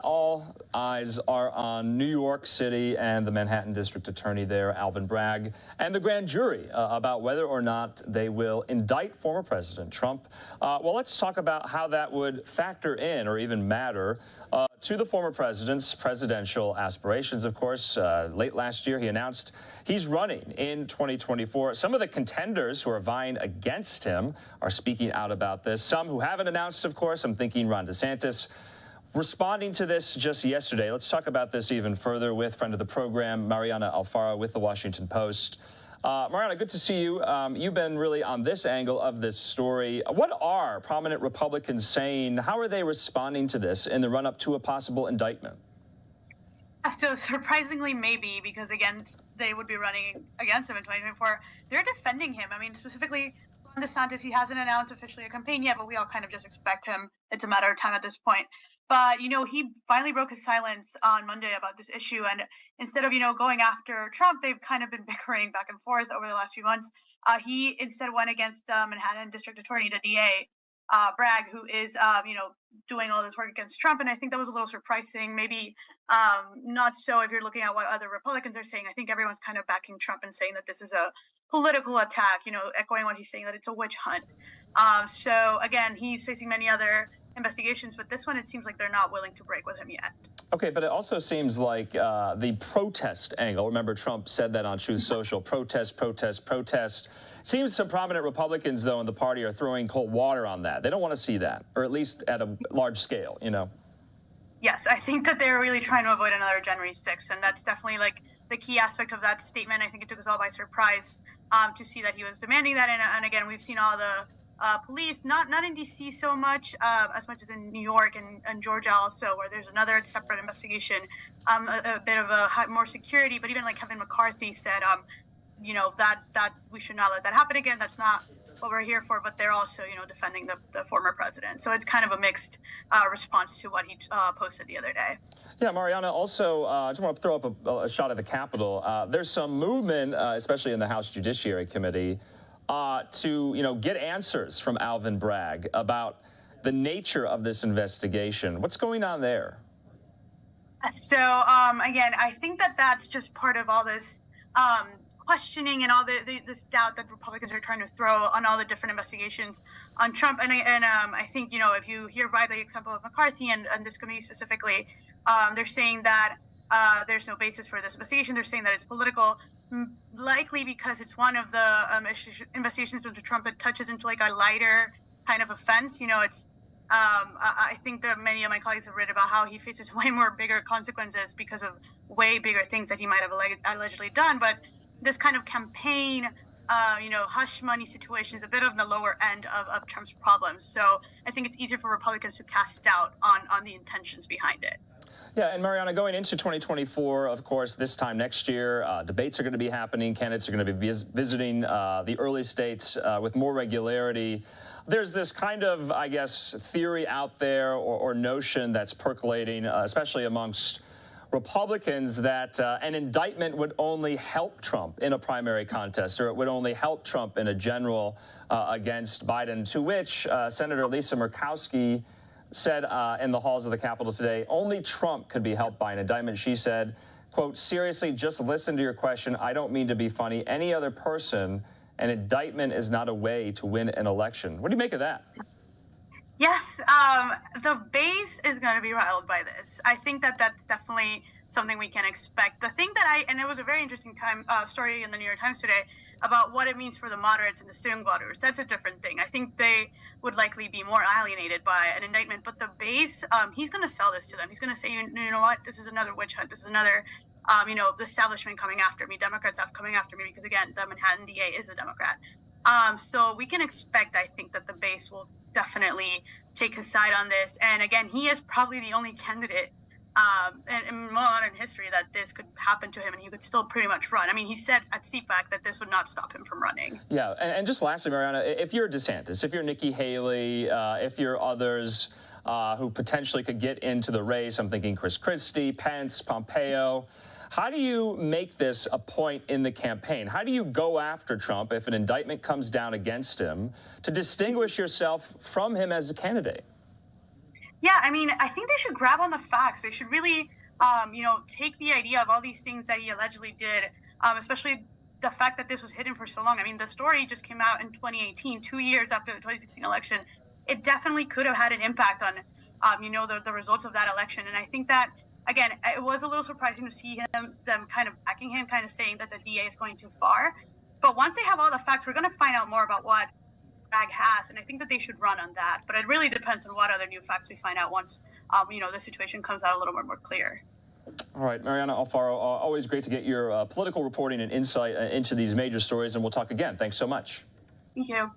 all eyes are on New York City and the Manhattan District Attorney there, Alvin Bragg, and the grand jury about whether or not they will indict former President Trump. Well, let's talk about how that would factor in or even matter to the former president's presidential aspirations. Of course, late last year, he announced he's running in 2024. Some of the contenders who are vying against him are speaking out about this. Some who haven't announced, of course, I'm thinking Ron DeSantis, responding to this just yesterday. Let's talk about this even further with friend of the program, Mariana Alfaro with the Washington Post. Mariana, good to see you. You've been really on this angle of this story. What are prominent Republicans saying? How are they responding to this in the run-up to a possible indictment? So surprisingly, maybe, because again, they would be running against him in 2024. They're defending him. I mean, specifically, Ron DeSantis, he hasn't announced officially a campaign yet, but we all kind of just expect him. It's a matter of time at this point. But, you know, he finally broke his silence on Monday about this issue. And instead of, going after Trump, they've kind of been bickering back and forth over the last few months. He instead went against Manhattan District Attorney, the DA, Bragg, who is, doing all this work against Trump. And I think that was a little surprising. Maybe not so if you're looking at what other Republicans are saying. I think everyone's kind of backing Trump and saying that this is a political attack, echoing what he's saying, that it's a witch hunt. So, again, he's facing many other investigations, but this one, it seems like they're not willing to break with him yet. Okay, but it also seems like the protest angle, remember Trump said that on Truth Social, protest, protest, protest. Seems some prominent Republicans, though, in the party are throwing cold water on that. They don't want to see that, or at least at a large scale, Yes, I think that they're really trying to avoid another January 6th, and that's definitely like the key aspect of that statement. I think it took us all by surprise to see that he was demanding that, and again, we've seen all the police, not in D.C. so much, as much as in New York and Georgia also, where there's another separate investigation, a bit of a more security. But even like Kevin McCarthy said, that we should not let that happen again. That's not what we're here for. But they're also, defending the former president. So it's kind of a mixed response to what he posted the other day. Yeah, Mariana, also, I just want to throw up a shot at the Capitol. There's some movement, especially in the House Judiciary Committee, to get answers from Alvin Bragg about the nature of this investigation. What's going on there? So again, I think that that's just part of all this questioning and all this doubt that Republicans are trying to throw on all the different investigations on Trump. And I think if you hear by the example of McCarthy and this committee specifically, they're saying that there's no basis for this investigation. They're saying that it's political. Likely because it's one of the investigations into Trump that touches into like a lighter kind of offense. It's I think that many of my colleagues have read about how he faces way more bigger consequences because of way bigger things that he might have allegedly done. But this kind of campaign, hush money situation is a bit of the lower end of Trump's problems. So I think it's easier for Republicans to cast doubt on the intentions behind it. Yeah, and Mariana, going into 2024, of course, this time next year, debates are going to be happening. Candidates are going to be visiting the early states with more regularity. There's this kind of, I guess, theory out there or notion that's percolating, especially amongst Republicans, that an indictment would only help Trump in a primary contest, or it would only help Trump in a general against Biden, to which Senator Lisa Murkowski said in the halls of the Capitol today, only Trump could be helped by an indictment. She said, quote, seriously, just listen to your question. I don't mean to be funny. Any other person, an indictment is not a way to win an election. What do you make of that? Yes, the base is going to be riled by this. I think that that's definitely something we can expect. The thing that and it was a very interesting story in the New York Times today about what it means for the moderates and the swing voters. That's a different thing. I think they would likely be more alienated by an indictment. But the base, he's going to sell this to them. He's going to say, you know what, this is another witch hunt. This is another, the establishment coming after me. Democrats have coming after me because, again, the Manhattan DA is a Democrat. So we can expect, I think, that the base will definitely take his side on this. And again, he is probably the only candidate in modern history that this could happen to him and he could still pretty much run. I mean, he said at CPAC that this would not stop him from running. Yeah, and just lastly, Mariana, if you're DeSantis, if you're Nikki Haley, if you're others who potentially could get into the race, I'm thinking Chris Christie, Pence, Pompeo, how do you make this a point in the campaign? How do you go after Trump if an indictment comes down against him to distinguish yourself from him as a candidate? Yeah, I mean, I think they should grab on the facts. They should really, take the idea of all these things that he allegedly did, especially the fact that this was hidden for so long. I mean, the story just came out in 2018, 2 years after the 2016 election. It definitely could have had an impact on, the results of that election. And I think that, again, it was a little surprising to see them kind of backing him, kind of saying that the DA is going too far. But once they have all the facts, we're going to find out more about what Bragg has, and I think that they should run on that. But it really depends on what other new facts we find out once, the situation comes out a little bit more clear. All right, Mariana Alfaro, always great to get your political reporting and insight into these major stories, and we'll talk again. Thanks so much. Thank you.